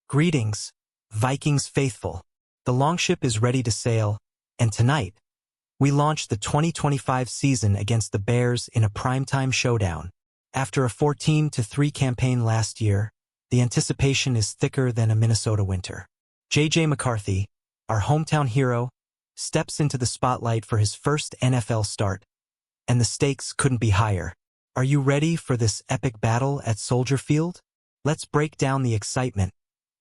Greetings, Vikings faithful. The longship is ready to sail, and tonight, we launch the 2025 season against the Bears in a primetime showdown. After a 14-3 campaign last year, the anticipation is thicker than a Minnesota winter. J.J. McCarthy, our hometown hero, steps into the spotlight for his first NFL start, and the stakes couldn't be higher. Are you ready for this epic battle at Soldier Field? Let's break down the excitement,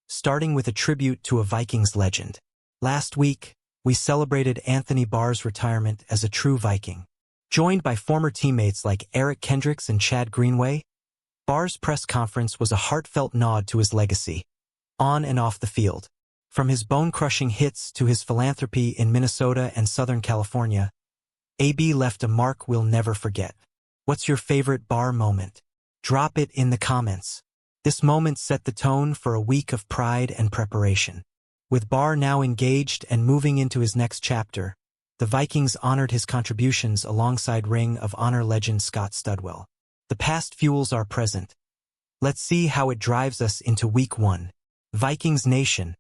starting with a tribute to a Vikings legend. Last week, we celebrated Anthony Barr's retirement as a true Viking. Joined by former teammates like Eric Kendricks and Chad Greenway, Barr's press conference was a heartfelt nod to his legacy, on and off the field. From his bone-crushing hits to his philanthropy in Minnesota and Southern California, AB left a mark we'll never forget. What's your favorite Barr moment? Drop it in the comments. This moment set the tone for a week of pride and preparation. With Barr now engaged and moving into his next chapter, the Vikings honored his contributions alongside Ring of Honor legend Scott Studwell. The past fuels our present. Let's see how it drives us into Week 1. Vikings Nation.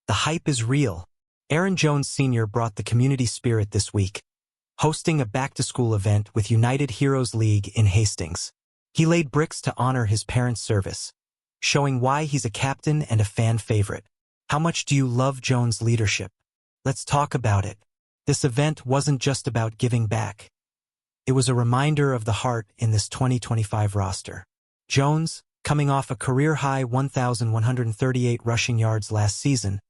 The hype is real. Aaron Jones Sr. brought the community spirit this week, hosting a back-to-school event with United Heroes League in Hastings. He laid bricks to honor his parents' service, showing why he's a captain and a fan favorite. How much do you love Jones' leadership? Let's talk about it. This event wasn't just about giving back. It was a reminder of the heart in this 2025 roster. Jones, coming off a career-high 1,138 rushing yards last season,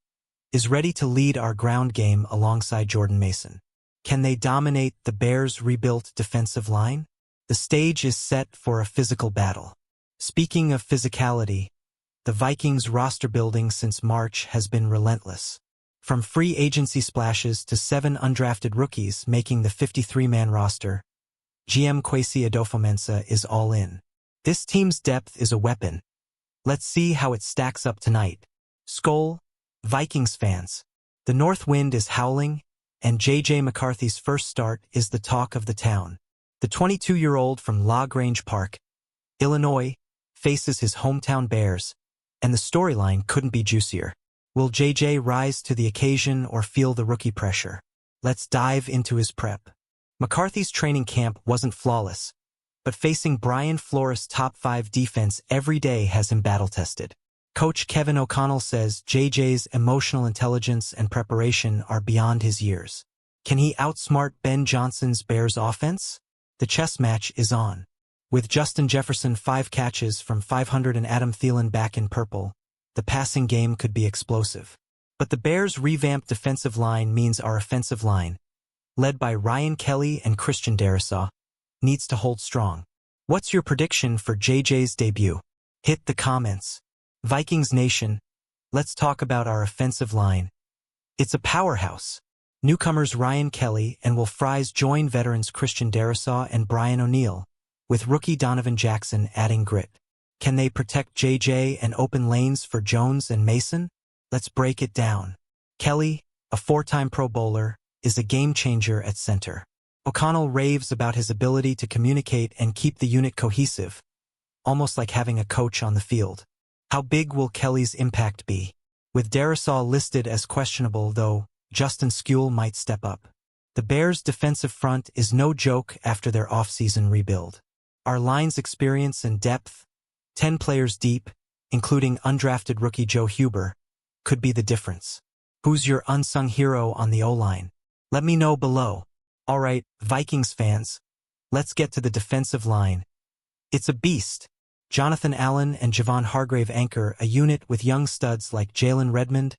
is ready to lead our ground game alongside Jordan Mason. Can they dominate the Bears' rebuilt defensive line? The stage is set for a physical battle. Speaking of physicality, the Vikings' roster building since March has been relentless. From free agency splashes to 7 undrafted rookies making the 53-man roster, GM Kwesi Adofo-Mensah is all in. This team's depth is a weapon. Let's see how it stacks up tonight. Skol, Vikings fans. The north wind is howling, and J.J. McCarthy's first start is the talk of the town. The 22-year-old from La Grange Park, Illinois, faces his hometown Bears, and the storyline couldn't be juicier. Will JJ rise to the occasion or feel the rookie pressure? Let's dive into his prep. McCarthy's training camp wasn't flawless, but facing Brian Flores' top 5 defense every day has him battle-tested. Coach Kevin O'Connell says JJ's emotional intelligence and preparation are beyond his years. Can he outsmart Ben Johnson's Bears offense? The chess match is on. With Justin Jefferson 5 catches from 500 and Adam Thielen back in purple, the passing game could be explosive. But the Bears' revamped defensive line means our offensive line, led by Ryan Kelly and Christian Darrisaw, needs to hold strong. What's your prediction for JJ's debut? Hit the comments. Vikings Nation, let's talk about our offensive line. It's a powerhouse. Newcomers Ryan Kelly and Will Fries join veterans Christian Darrisaw and Brian O'Neill, with rookie Donovan Jackson adding grit. Can they protect JJ and open lanes for Jones and Mason? Let's break it down. Kelly, a 4-time Pro Bowler, is a game-changer at center. O'Connell raves about his ability to communicate and keep the unit cohesive, almost like having a coach on the field. How big will Kelly's impact be? With Darrisaw listed as questionable, though, Justin Skule might step up. The Bears' defensive front is no joke after their off-season rebuild. Our line's experience and depth, 10 players deep, including undrafted rookie Joe Huber, could be the difference. Who's your unsung hero on the O-line? Let me know below. Alright, Vikings fans, let's get to the defensive line. It's a beast. Jonathan Allen and Javon Hargrave anchor a unit with young studs like Jalen Redmond,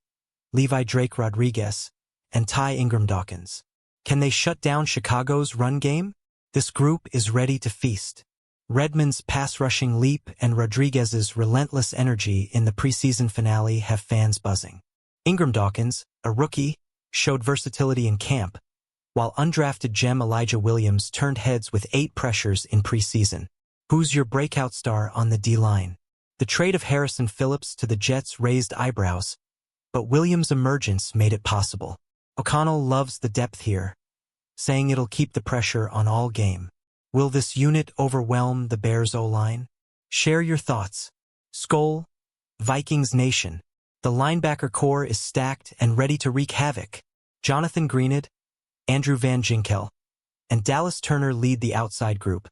Levi Drake Rodriguez, and Ty Ingram Dawkins. Can they shut down Chicago's run game? This group is ready to feast. Redmond's pass-rushing leap and Rodriguez's relentless energy in the preseason finale have fans buzzing. Ingram Dawkins, a rookie, showed versatility in camp, while undrafted gem Elijah Williams turned heads with 8 pressures in preseason. Who's your breakout star on the D-line? The trade of Harrison Phillips to the Jets raised eyebrows, but Williams' emergence made it possible. O'Connell loves the depth here, saying it'll keep the pressure on all game. Will this unit overwhelm the Bears' O-line? Share your thoughts. Skol, Vikings Nation. The linebacker core is stacked and ready to wreak havoc. Jonathan Greenid, Andrew Van Ginkel, and Dallas Turner lead the outside group,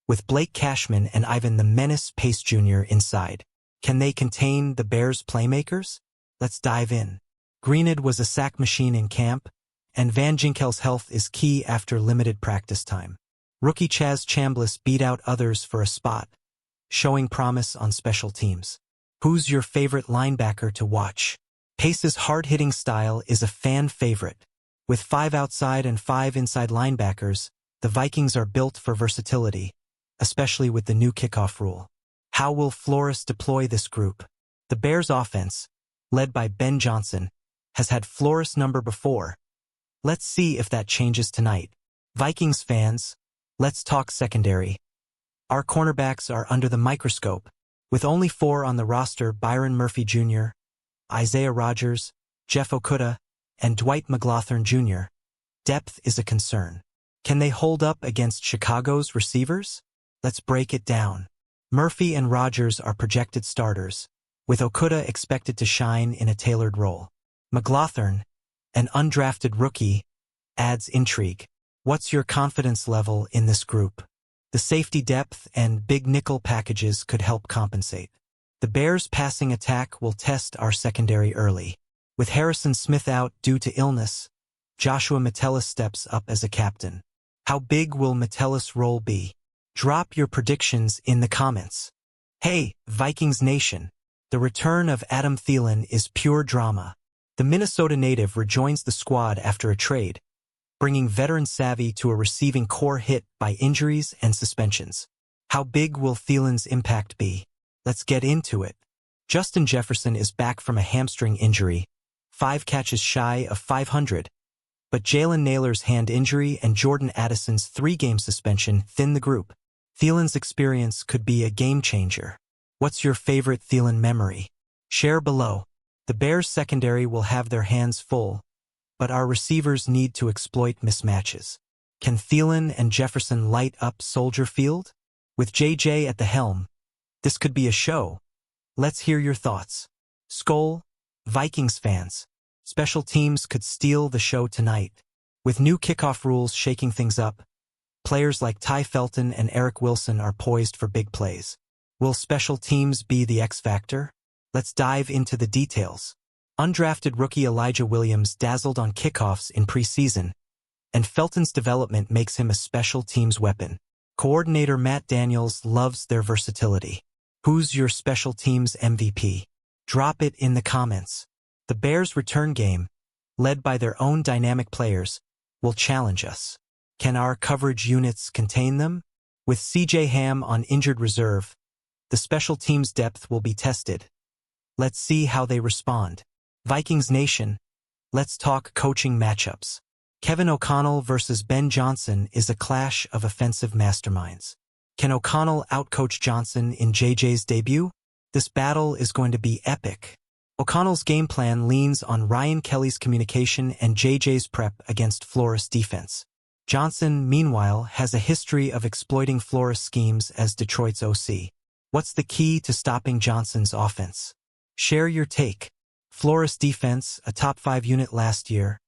with Blake Cashman and Ivan the Menace Pace Jr. inside. Can they contain the Bears' playmakers? Let's dive in. Greenid was a sack machine in camp, and Van Ginkel's health is key after limited practice time. Rookie Chaz Chambliss beat out others for a spot, showing promise on special teams. Who's your favorite linebacker to watch? Pace's hard-hitting style is a fan favorite. With 5 outside and 5 inside linebackers, the Vikings are built for versatility, especially with the new kickoff rule. How will Flores deploy this group? The Bears' offense, led by Ben Johnson, has had Flores number before. Let's see if that changes tonight. Vikings fans, let's talk secondary. Our cornerbacks are under the microscope. With only 4 on the roster, Byron Murphy Jr., Isaiah Rodgers, Jeff Okudah, and Dwight McCloughan Jr., depth is a concern. Can they hold up against Chicago's receivers? Let's break it down. Murphy and Rodgers are projected starters, with Okudah expected to shine in a tailored role. McCloughan, an undrafted rookie, adds intrigue. What's your confidence level in this group? The safety depth and big nickel packages could help compensate. The Bears' passing attack will test our secondary early. With Harrison Smith out due to illness, Joshua Metellus steps up as a captain. How big will Metellus' role be? Drop your predictions in the comments. Hey, Vikings Nation! The return of Adam Thielen is pure drama. The Minnesota native rejoins the squad after a trade, bringing veteran savvy to a receiving core hit by injuries and suspensions. How big will Thielen's impact be? Let's get into it. Justin Jefferson is back from a hamstring injury, 5 catches shy of 500, but Jalen Nailor's hand injury and Jordan Addison's 3-game suspension thin the group. Thielen's experience could be a game-changer. What's your favorite Thielen memory? Share below. The Bears' secondary will have their hands full, but our receivers need to exploit mismatches. Can Thielen and Jefferson light up Soldier Field? With JJ at the helm, this could be a show. Let's hear your thoughts. Skol, Vikings fans. Special teams could steal the show tonight. With new kickoff rules shaking things up, players like Ty Felton and Eric Wilson are poised for big plays. Will special teams be the X factor? Let's dive into the details. Undrafted rookie Elijah Williams dazzled on kickoffs in preseason, and Felton's development makes him a special teams weapon. Coordinator Matt Daniels loves their versatility. Who's your special teams MVP? Drop it in the comments. The Bears' return game, led by their own dynamic players, will challenge us. Can our coverage units contain them? With CJ Ham on injured reserve, the special teams depth will be tested. Let's see how they respond. Vikings Nation, let's talk coaching matchups. Kevin O'Connell versus Ben Johnson is a clash of offensive masterminds. Can O'Connell outcoach Johnson in JJ's debut? This battle is going to be epic. O'Connell's game plan leans on Ryan Kelly's communication and JJ's prep against Flores' defense. Johnson, meanwhile, has a history of exploiting Flores' schemes as Detroit's OC. What's the key to stopping Johnson's offense? Share your take. Flores' defense, a top 5 unit last year,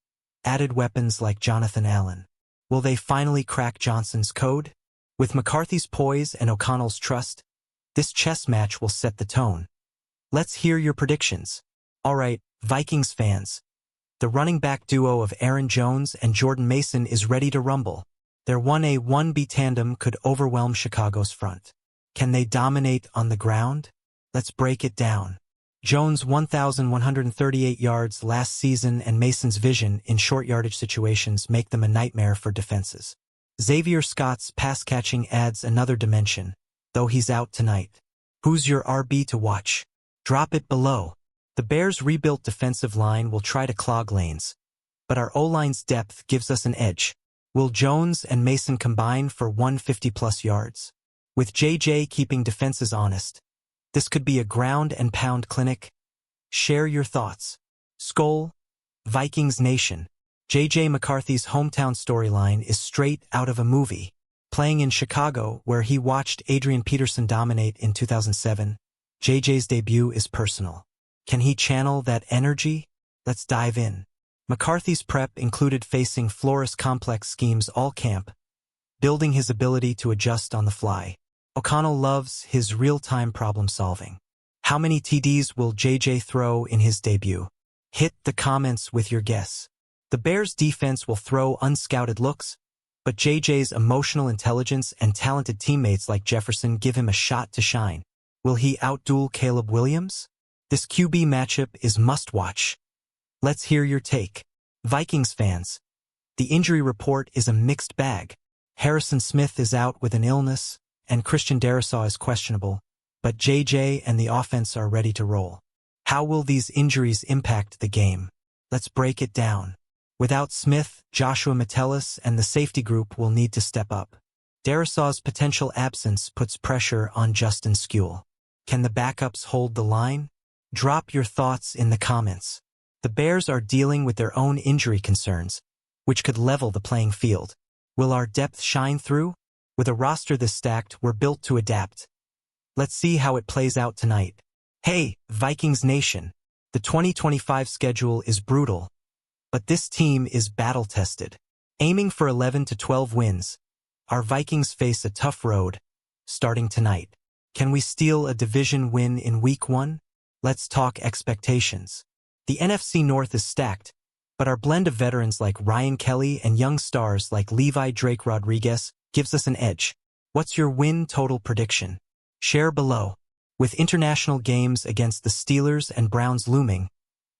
added weapons like Jonathan Allen. Will they finally crack Johnson's code? With McCarthy's poise and O'Connell's trust, this chess match will set the tone. Let's hear your predictions. Alright, Vikings fans. The running back duo of Aaron Jones and Jordan Mason is ready to rumble. Their 1A-1B tandem could overwhelm Chicago's front. Can they dominate on the ground? Let's break it down. Jones' 1,138 yards last season and Mason's vision in short yardage situations make them a nightmare for defenses. Xavier Scott's pass catching adds another dimension, though he's out tonight. Who's your RB to watch? Drop it below. The Bears' rebuilt defensive line will try to clog lanes, but our O-line's depth gives us an edge. Will Jones and Mason combine for 150-plus yards? With JJ keeping defenses honest, this could be a ground and pound clinic. Share your thoughts. Skol, Vikings Nation. JJ McCarthy's hometown storyline is straight out of a movie. Playing in Chicago, where he watched Adrian Peterson dominate in 2007, JJ's debut is personal. Can he channel that energy? Let's dive in. McCarthy's prep included facing Flores' complex schemes all camp, building his ability to adjust on the fly. O'Connell loves his real-time problem-solving. How many TDs will JJ throw in his debut? Hit the comments with your guess. The Bears' defense will throw unscouted looks, but JJ's emotional intelligence and talented teammates like Jefferson give him a shot to shine. Will he outduel Caleb Williams? This QB matchup is must-watch. Let's hear your take. Vikings fans, the injury report is a mixed bag. Harrison Smith is out with an illness, and Christian Darrisaw is questionable, but JJ and the offense are ready to roll. How will these injuries impact the game? Let's break it down. Without Smith, Joshua Metellus and the safety group will need to step up. Darrisaw's potential absence puts pressure on Justin Skule. Can the backups hold the line? Drop your thoughts in the comments. The Bears are dealing with their own injury concerns, which could level the playing field. Will our depth shine through? With a roster this stacked, we're built to adapt. Let's see how it plays out tonight. Hey, Vikings Nation! The 2025 schedule is brutal, but this team is battle-tested. Aiming for 11 to 12 wins, our Vikings face a tough road, starting tonight. Can we steal a division win in Week 1? Let's talk expectations. The NFC North is stacked, but our blend of veterans like Ryan Kelly and young stars like Levi Drake Rodriguez gives us an edge. What's your win total prediction? Share below. With international games against the Steelers and Browns looming,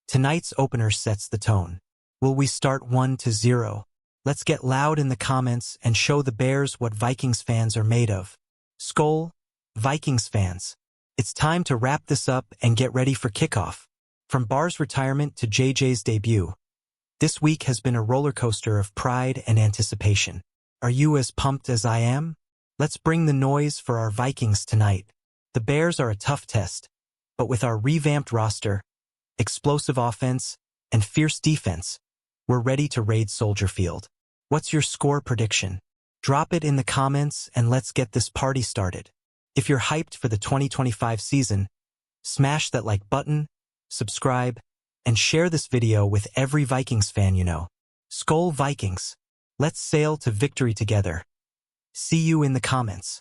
tonight's opener sets the tone. Will we start 1-0? Let's get loud in the comments and show the Bears what Vikings fans are made of. Skol, Vikings fans. It's time to wrap this up and get ready for kickoff. From Barr's retirement to JJ's debut, this week has been a roller coaster of pride and anticipation. Are you as pumped as I am? Let's bring the noise for our Vikings tonight. The Bears are a tough test, but with our revamped roster, explosive offense, and fierce defense, we're ready to raid Soldier Field. What's your score prediction? Drop it in the comments and let's get this party started. If you're hyped for the 2025 season, smash that like button, subscribe, and share this video with every Vikings fan you know. Skol Vikings! Let's sail to victory together. See you in the comments.